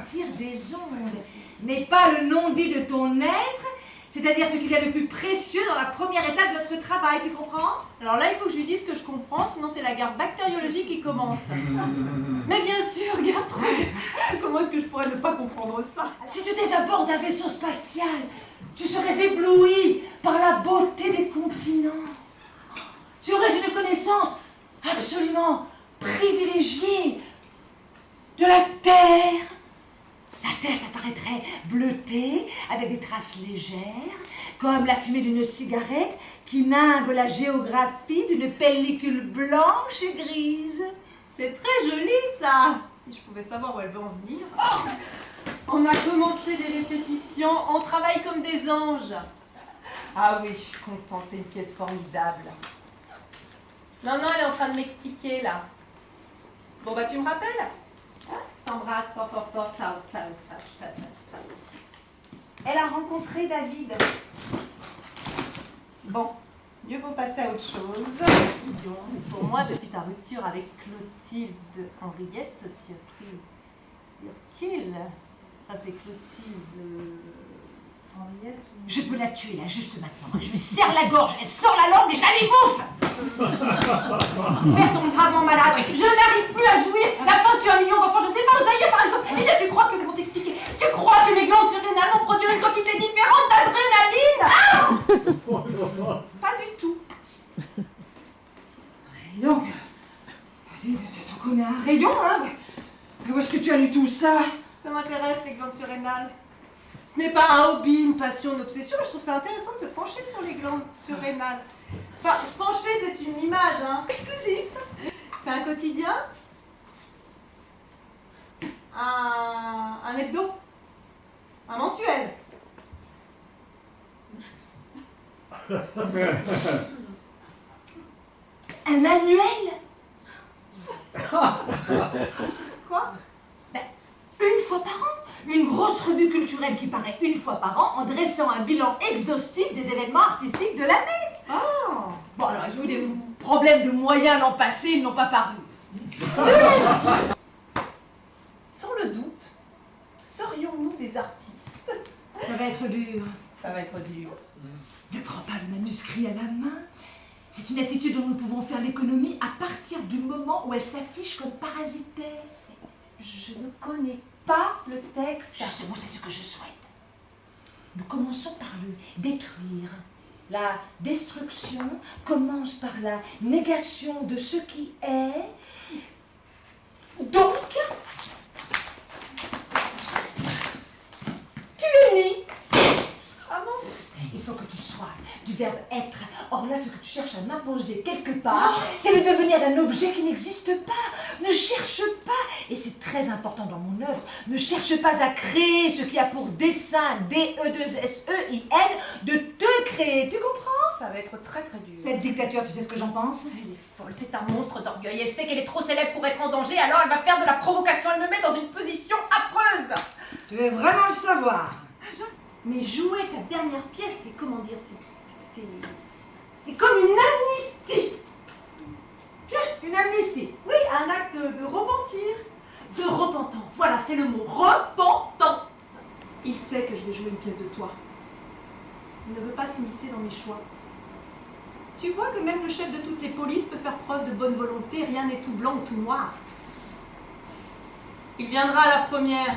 partir des ondes, mais pas le non-dit de ton être, c'est-à-dire ce qu'il y a de plus précieux dans la première étape de notre travail, tu comprends? Alors là, il faut que je lui dise que je comprends, sinon c'est la guerre bactériologique qui commence. Mais bien sûr, Gertrude, comment est-ce que je pourrais ne pas comprendre ça? Si tu étais à bord d'un vaisseau spatial, tu serais ébloui par la beauté des continents. Tu aurais une connaissance absolument privilégiée de la Terre. La Terre t'apparaîtrait bleutée, avec des traces légères, comme la fumée d'une cigarette qui nimbe la géographie d'une pellicule blanche et grise. C'est très joli, ça. Si je pouvais savoir où elle veut en venir. Oh, on a commencé les répétitions, on travaille comme des anges. Ah oui, je suis contente, c'est une pièce formidable. Non, elle est en train de m'expliquer, là. Bon, bah, tu me rappelles? Je t'embrasse fort, fort, fort. Ciao, ciao, ciao, ciao, ciao. Elle a rencontré David. Bon, mieux vaut passer à autre chose. Pour moi, depuis ta rupture avec Clotilde Henriette, tu as pris du recul. Ah, c'est Clotilde Henriette. Je peux la tuer là, juste maintenant. Je lui serre la gorge, elle sort la langue et je la lui bouffe. Père tombe gravement malade. Je n'arrive plus à jouir. La fin tue un million d'enfants. Je ne sais pas aux aïeux, par exemple. Et là, tu crois que, comment t'expliquer? Tu crois que mes glandes surrénales vont produire une quantité différente d'adrénaline? Pas du tout. Et donc, t'en connais un rayon, hein? Mais où est-ce que tu as lu tout ça? Ça m'intéresse, les glandes surrénales. Ce n'est pas un hobby, une passion, une obsession. Je trouve ça intéressant de se pencher sur les glandes surrénales. Enfin, se pencher, c'est une image, hein. Exclusif. C'est un quotidien? Un hebdo? Un mensuel? Un annuel? Quoi? Ben, une fois par an. Une grosse revue culturelle qui paraît une fois par an en dressant un bilan exhaustif des événements artistiques de l'année. Oh. Bon, alors, ils ont eu des problèmes de moyens l'an passé, ils n'ont pas paru. Sans le doute, serions-nous des artistes? Ça va être dur. Ça va être dur. Ne prends pas le manuscrit à la main. C'est une attitude dont nous pouvons faire l'économie à partir du moment où elle s'affiche comme parasitaire. Je ne connais pas le texte. Justement, c'est ce que je souhaite. Nous commençons par le détruire. La destruction commence par la négation de ce qui est. Donc, tu le nies. Ah bon? Il faut que tu sois du verbe être. Or là, ce que tu cherches à m'imposer quelque part, c'est le devenir d'un objet qui n'existe pas. Ne cherche pas, et c'est très important dans mon œuvre, ne cherche pas à créer ce qui a pour dessein, D-E-2-S-E-I-N, de te créer. Tu comprends? Ça va être très très dur. Cette dictature, tu sais ce que j'en pense? Elle est folle, c'est un monstre d'orgueil. Elle sait qu'elle est trop célèbre pour être en danger, alors elle va faire de la provocation. Elle me met dans une position affreuse. Tu veux vraiment le savoir? Mais jouer ta dernière pièce, c'est comment dire, c'est comme une amnistie. Tiens, une amnistie. Oui, un acte de repentir. De repentance, voilà, c'est le mot. Repentance. Il sait que je vais jouer une pièce de toi. Il ne veut pas s'immiscer dans mes choix. Tu vois que même le chef de toutes les polices peut faire preuve de bonne volonté, rien n'est tout blanc ou tout noir. Il viendra à la première,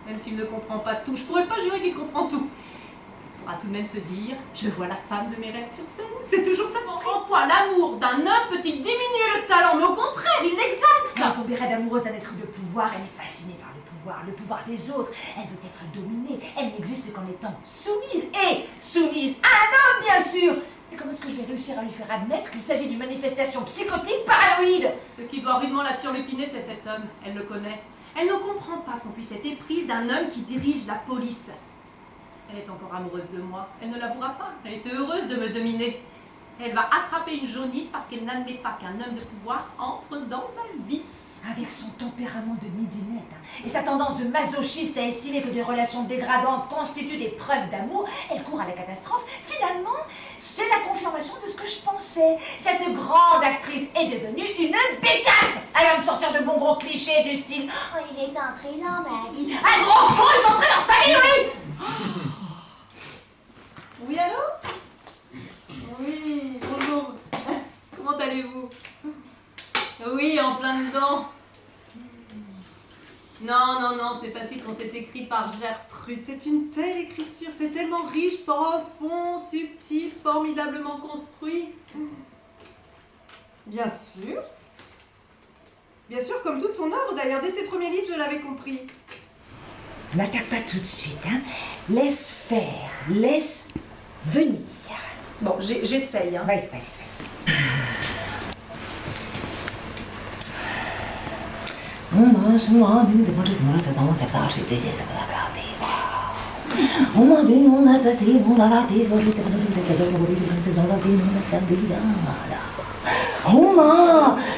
même s'il ne comprend pas tout. Je pourrais pas jurer qu'il comprend tout. Il pourra tout de même se dire, je vois la femme de mes rêves sur scène. C'est toujours ça. En quoi l'amour d'un homme peut-il diminuer le talent? Mais au contraire, il l'exalte. Quand on dirait d'amoureuse d'un être de pouvoir, elle est fascinée par le pouvoir des autres. Elle veut être dominée. Elle n'existe qu'en étant soumise. Et soumise à un homme, bien sûr. Et comment est-ce que je vais réussir à lui faire admettre qu'il s'agit d'une manifestation psychotique paranoïde? Ce qui doit rudement la turlupiner, c'est cet homme. Elle le connaît. Elle ne comprend pas qu'on puisse être éprise d'un homme qui dirige la police. Elle est encore amoureuse de moi. Elle ne l'avouera pas. Elle était heureuse de me dominer. Elle va attraper une jaunisse parce qu'elle n'admet pas qu'un homme de pouvoir entre dans ma vie. Avec son tempérament de midinette et sa tendance de masochiste à estimer que des relations dégradantes constituent des preuves d'amour, elle parcours à la catastrophe, finalement, c'est la confirmation de ce que je pensais. Cette grande actrice est devenue une bécasse. Elle va me sortir de bons gros clichés du style « Oh, il est entré dans ma vie. » Un gros con est entré dans sa vie, oui. Oui, allô? Oui, bonjour. Comment allez-vous? Oui, en plein dedans. Non, c'est facile quand c'est écrit par Gertrude. C'est une telle écriture, c'est tellement riche, profond, subtil, formidablement construit. Bien sûr. Bien sûr, comme toute son œuvre d'ailleurs. Dès ses premiers livres, je l'avais compris. N'attaque pas tout de suite, hein. Laisse faire, laisse venir. Bon, j'essaye. Hein. Oui, vas-y.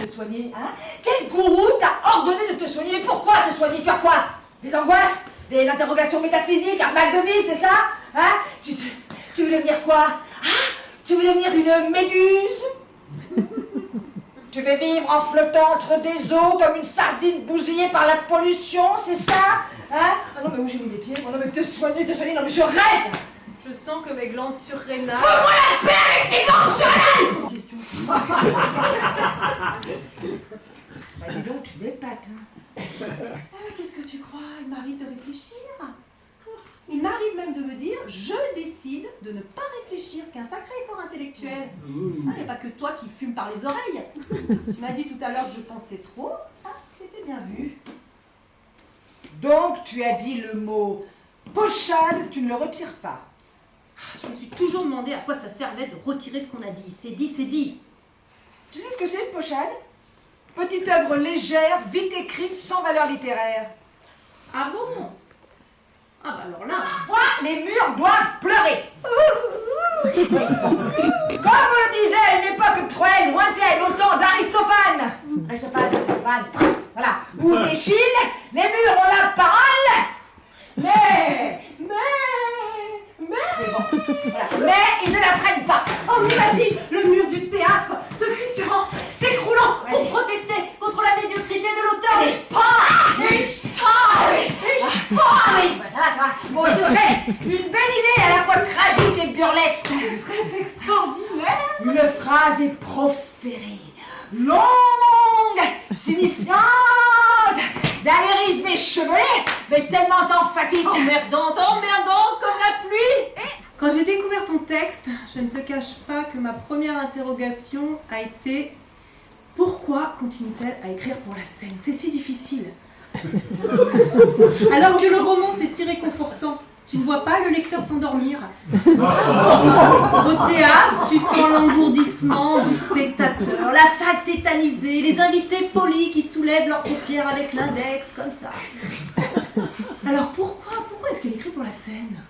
Te soigner, hein? Quel gourou t'a ordonné de te soigner? Mais pourquoi te soigner? Tu as quoi? Des angoisses? Des interrogations métaphysiques? Un mal de vie, c'est ça? Hein? Tu veux devenir quoi? Ah? Tu veux devenir une méduse? Tu veux vivre en flottant entre des eaux comme une sardine bousillée par la pollution, c'est ça? Hein? Ah non, mais où j'ai mis les pieds? Oh non, mais te soigner, non, mais je rêve! Je sens que mes glandes surrénales... Fous-moi la paix avec tes glandes surrénales! Question. Bah dis donc, tu m'épates, hein. Qu'est-ce que tu crois? Il m'arrive de réfléchir. Il m'arrive même de me dire, je décide de ne pas réfléchir, ce qui est un sacré effort intellectuel. Il n'y a pas que toi qui fumes par les oreilles. Tu m'as dit tout à l'heure que je pensais trop. Ah, c'était bien vu. Donc, tu as dit le mot pochade, tu ne le retires pas. Je me suis toujours demandé à quoi ça servait de retirer ce qu'on a dit. C'est dit, c'est dit. Tu sais ce que c'est une pochade? Petite œuvre légère, vite écrite, sans valeur littéraire. Ah bon? Ah bah alors là... Parfois, les murs doivent pleurer. Comme le disait à une époque très lointaine, au temps d'Aristophane. Voilà. Ou d'Échille, les murs ont la parole. Mais bon, voilà. Mais ils ne la prennent pas. On imagine le mur du théâtre se fissurant, s'écroulant pour protester contre la médiocrité de l'auteur. Oui, ça va. Bon, ce serait une belle idée à la fois tragique et burlesque. Ce serait extraordinaire. Une phrase est proférée, longue, signifiante, d'un lyrisme échevelé, mais tellement emphatique. Emmerdante comme la pluie. Quand j'ai découvert ton texte, je ne te cache pas que ma première interrogation a été: pourquoi continue-t-elle à écrire pour la scène? C'est si difficile. Alors que le roman, c'est si réconfortant. Tu ne vois pas le lecteur s'endormir. Au théâtre, tu sens l'engourdissement du spectateur, la salle tétanisée, les invités polis qui soulèvent leurs paupières avec l'index, comme ça. Alors pourquoi est-ce qu'elle écrit pour la scène?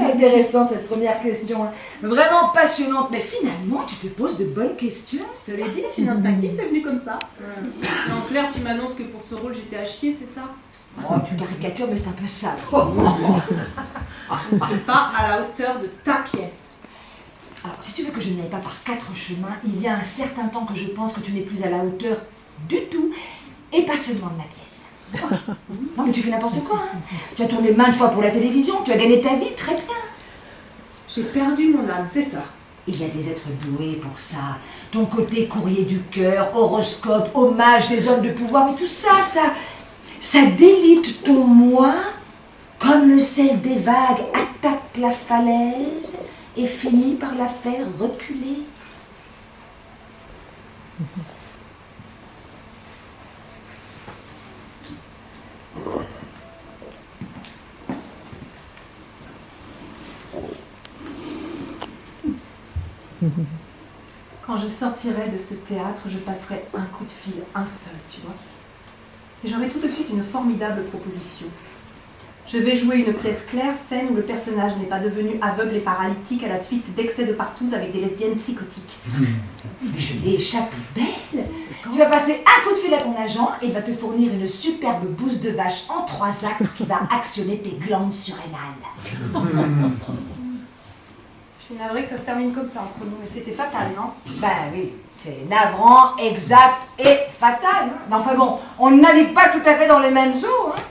Intéressante cette première question, hein. Vraiment passionnante, mais finalement tu te poses de bonnes questions, je te l'ai dit. Une instinctive, c'est venu comme ça. En clair, tu m'annonces que pour ce rôle j'étais à chier, c'est ça? Oh, tu caricatures, mais c'est un peu ça. Je ne suis pas à la hauteur de ta pièce. Alors, si tu veux que je n'aille pas par 4 chemins, il y a un certain temps que je pense que tu n'es plus à la hauteur du tout, et pas seulement de ma pièce. Non mais tu fais n'importe quoi, hein. Tu as tourné maintes fois pour la télévision, tu as gagné ta vie, très bien. J'ai perdu mon âme, c'est ça. Il y a des êtres doués pour ça. Ton côté courrier du cœur, horoscope, hommage des hommes de pouvoir, mais tout ça délite ton moi, comme le sel des vagues attaque la falaise et finit par la faire reculer. Quand je sortirai de ce théâtre, je passerai un coup de fil, un seul, tu vois. Et j'aurai tout de suite une formidable proposition. Je vais jouer une pièce claire, saine, où le personnage n'est pas devenu aveugle et paralytique à la suite d'excès de partous avec des lesbiennes psychotiques. Mais je l'ai échappé belle. Tu vas passer un coup de fil à ton agent et il va te fournir une superbe bouse de vache en 3 actes qui va actionner tes glandes surrénales. Je suis navrée que ça se termine comme ça entre nous, mais c'était fatal, non? Ben oui, c'est navrant, exact et fatal. Mais enfin bon, on ne navigue pas tout à fait dans les mêmes eaux. Hein.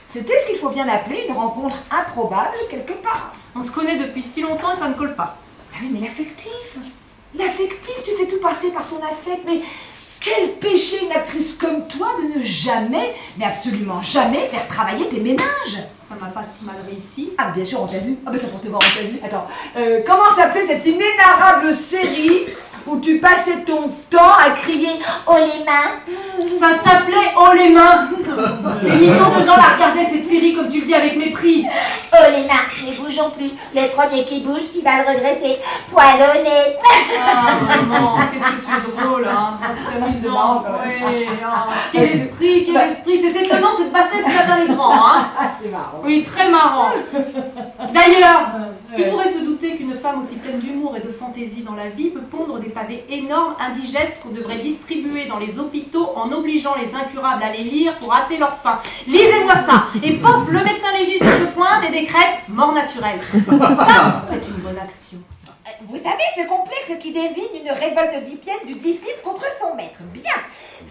C'était ce qu'il faut bien appeler une rencontre improbable quelque part. On se connaît depuis si longtemps et ça ne colle pas. Ah oui, mais l'affectif, tu fais tout passer par ton affect, mais quel péché une actrice comme toi de ne jamais, mais absolument jamais faire travailler tes méninges. Ça m'a pas si mal réussi. Ah bien sûr, on t'a vu. Ah ben ça pour te voir, on t'a vu. Attends, comment s'appelait cette inénarrable série où tu passais ton temps à crier « Oh les mains !» Ça s'appelait « Oh les mains !» Des millions de gens la regardaient cette série comme tu le dis avec mépris. « Oh les mains, ne bougeons plus. Le premier qui bouge, qui va le regretter. Poil au nez. » Ah maman, qu'est-ce que tu es drôle, hein. C'est amusant. Oui, oh, quel esprit. C'est étonnant cette bassesse qu'atteint les grands, hein. C'est marrant. Oui, très marrant. D'ailleurs, qui pourrait se douter qu'une femme aussi pleine d'humour et de fantaisie dans la vie peut pondre des pavés énormes, indigestes, qu'on devrait distribuer dans les hôpitaux en obligeant les incurables à les lire pour hâter leur faim. Lisez-moi ça. Et pof, le médecin légiste se pointe et décrète mort naturelle. Ça, c'est une bonne action. Vous savez ce complexe qui désigne une révolte oedipienne du disciple contre son maître. Bien.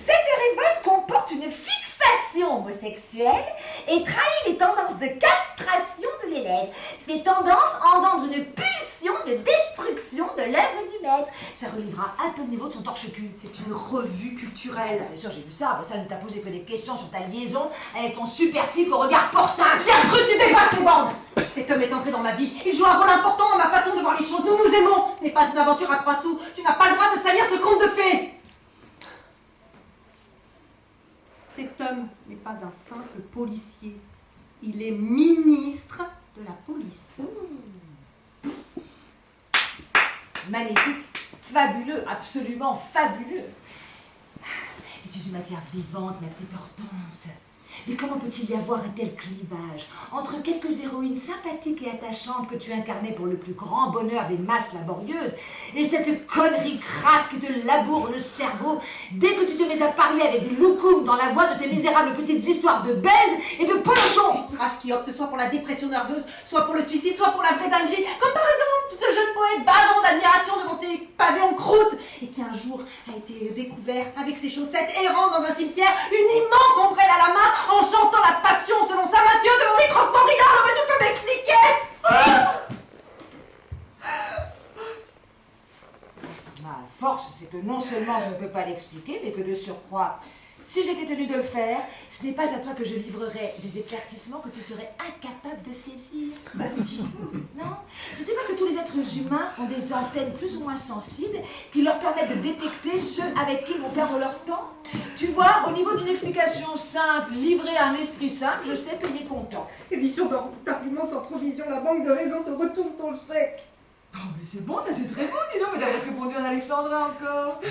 Cette révolte comporte une fixation homosexuelle et trahit les tendances de castration de l'élève. Ces tendances engendrent une pulsion de destruction de l'œuvre du maître. Ça relèvera un peu le niveau de son torche-cul. C'est une revue culturelle. Bien sûr, j'ai vu ça. Ça ne t'a posé que des questions sur ta liaison avec ton super flic au regard porcin. Gertrude, tu dépasses les bornes. Cet homme est entré dans ma vie. Il joue un rôle important dans ma façon de voir les choses. Nous nous aimons. Ce n'est pas une aventure à 3 sous. Tu n'as pas le droit de salir ce conte de fées. Cet homme n'est pas un simple policier. Il est ministre de la police. Magnifique, fabuleux, absolument fabuleux. Et tu es une matière vivante, ma petite Hortense. Mais comment peut-il y avoir un tel clivage entre quelques héroïnes sympathiques et attachantes que tu incarnais pour le plus grand bonheur des masses laborieuses et cette connerie crasse qui te laboure le cerveau dès que tu te mets à parler avec des loukoums dans la voix de tes misérables petites histoires de baise et de polochons. Trash qui opte soit pour la dépression nerveuse, soit pour le suicide, soit pour la vraie dinguerie, comme par exemple ce jeune poète bavant d'admiration devant tes pavés en croûte et qui un jour a été découvert avec ses chaussettes errant dans un cimetière, une immense ombrelle à la main, en chantant la passion selon Saint Matthieu devant les croque-morts rigards. Mais tu peux m'expliquer? Ma force, c'est que non seulement je ne peux pas l'expliquer, mais que de surcroît, si j'étais tenue de le faire, ce n'est pas à toi que je livrerais des éclaircissements que tu serais incapable de saisir. Bah si. Non? Tu ne sais pas que tous les êtres humains ont des antennes plus ou moins sensibles qui leur permettent de détecter ceux avec qui ils vont perdre leur temps? Tu vois, au niveau d'une explication simple, livrée à un esprit simple, je sais payer comptant. Émission d'arguments sans provision, la banque de raison te retourne ton chèque. Oh, mais c'est bon, ça c'est très bon, dis donc, mais t'as presque pondu en Alexandrin encore.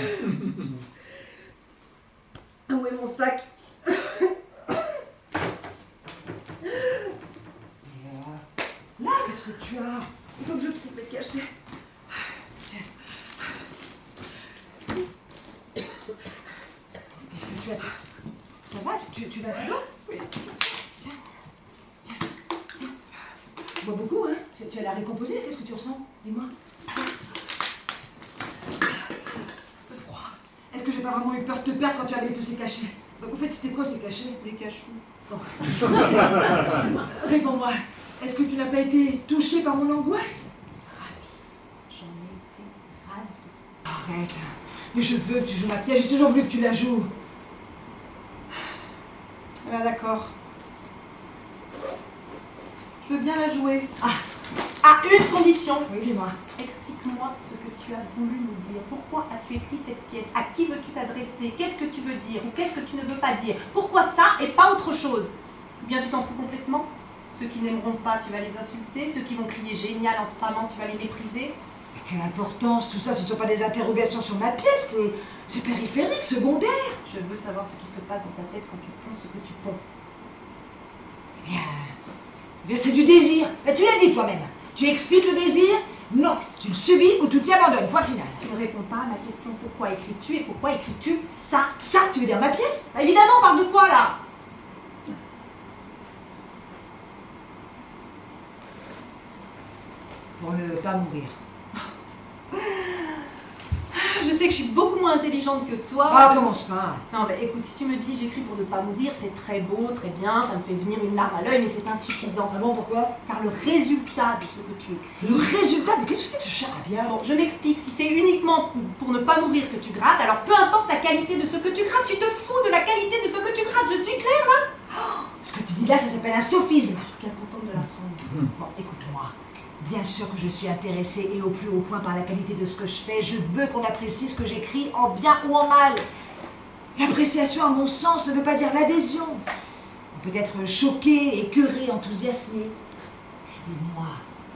Où est mon sac? Là, qu'est-ce que tu as? Il faut que je trouve mes cachets. Qu'est-ce que tu as? Ça va? Tu vas bien? Oui. Tiens. Tu bois beaucoup, hein? Tu as l'air décomposé, qu'est-ce que tu ressens? Dis-moi. Le froid. Est-ce que j'ai pas vraiment eu peur de te perdre quand tu avais tous ces cachets? Enfin, en fait, c'était quoi ces cachets? Des cachous. Bon. Réponds-moi. Est-ce que tu n'as pas été touchée par mon angoisse? J'en ai été ravie. Arrête. Mais je veux que tu joues ma pièce, j'ai toujours voulu que tu la joues. Ah d'accord. Je veux bien la jouer. Ah. À une condition. Oui, dis-moi. Explique-moi ce que tu as voulu nous dire. Pourquoi as-tu écrit cette pièce? À qui veux-tu t'adresser? Qu'est-ce que tu veux dire? Ou qu'est-ce que tu ne veux pas dire? Pourquoi ça et pas autre chose? Ou bien tu t'en fous complètement? Ceux qui n'aimeront pas, tu vas les insulter. Ceux qui vont crier génial en spammant, tu vas les mépriser. Mais quelle importance, tout ça, ce ne sont pas des interrogations sur ma pièce, c'est périphérique, secondaire. Je veux savoir ce qui se passe dans ta tête quand tu ponds ce que tu ponds. Eh bien, Eh bien, c'est du désir. Ben, tu l'as dit toi-même. Tu expliques le désir? Non. Tu le subis ou tu t'y abandonnes. Point final. Tu ne réponds pas à ma question pourquoi écris-tu et pourquoi écris-tu ça? Ça, tu veux dire ma pièce? Bah, évidemment, on parle de quoi là? Pour ne pas mourir. Je sais que je suis beaucoup moins intelligente que toi. Ah, commence pas. Non, mais écoute, si tu me dis j'écris pour ne pas mourir, c'est très beau, très bien, ça me fait venir une larme à l'œil, mais c'est insuffisant. Vraiment, pourquoi? Car le résultat de ce que tu écris. Le résultat? Mais qu'est-ce que c'est que ce charabia? Bon, je m'explique, si c'est uniquement pour ne pas mourir que tu grattes, alors peu importe la qualité de ce que tu grattes, tu te fous de la qualité de ce que tu grattes, je suis claire là? Ce que tu dis là, ça s'appelle un sophisme. Je suis bien contente de l'apprendre. Bon, écoute-moi. Bien sûr que je suis intéressée et au plus haut point par la qualité de ce que je fais. Je veux qu'on apprécie ce que j'écris en bien ou en mal. L'appréciation, à mon sens, ne veut pas dire l'adhésion. On peut être choqué, écœuré, enthousiasmé. Mais moi,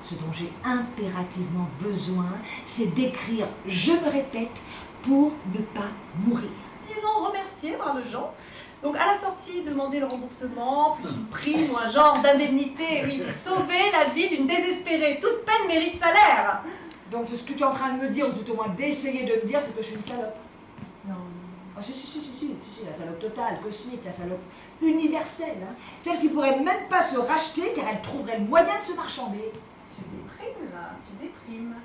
ce dont j'ai impérativement besoin, c'est d'écrire, je me répète, pour ne pas mourir. Ils ont remercié, braves gens. Donc à la sortie, demandez le remboursement, plus une prime ou un genre d'indemnité. Oui, sauver la vie d'une désespérée. Toute peine mérite salaire. Donc ce que tu es en train de me dire, ou tout au moins d'essayer de me dire, c'est que je suis une salope. Non. Ah si, la salope totale, cosmique, la salope universelle. Hein. Celle qui pourrait même pas se racheter car elle trouverait le moyen de se marchander. Tu déprimes là, tu déprimes.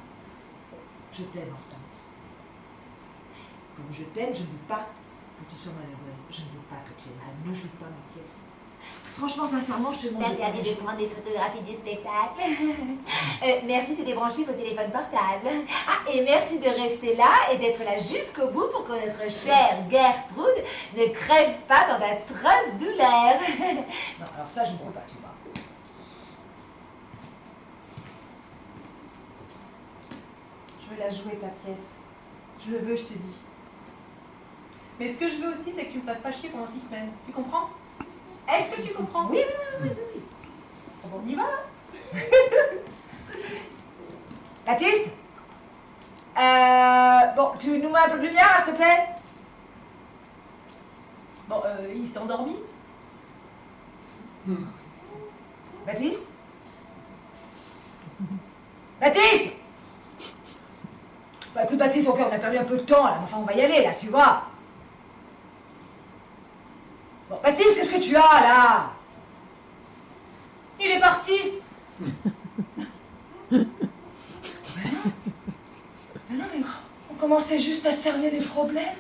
Je t'aime, Hortense. Comme je t'aime, je ne veux pas que tu sois malheureuse. Je ne veux pas que tu aies mal. Ne joue pas ma pièce. Franchement, sincèrement, je te demande... Regardez de prendre des photographies du spectacle. Merci de débrancher vos téléphones portables. Ah, et merci de rester là et d'être là jusqu'au bout pour que notre chère Gertrude ne crève pas dans d'atroces douleurs. Non, alors ça, je ne crois pas, tu vois. Je veux la jouer ta pièce. Je le veux, je te dis. Mais ce que je veux aussi, c'est que tu me fasses pas chier pendant 6 semaines. Tu comprends? Est-ce que tu comprends? Oui. Bon, on y va là? Baptiste bon, tu nous mets un peu de lumière, s'il te plaît? Bon, il s'est endormi. Baptiste Baptiste Bah écoute Baptiste, ok, on a perdu un peu de temps là, mais enfin on va y aller là, tu vois. Bon, Baptiste, qu'est-ce que tu as là? Il est parti. Mais non, mais on commençait juste à cerner les problèmes.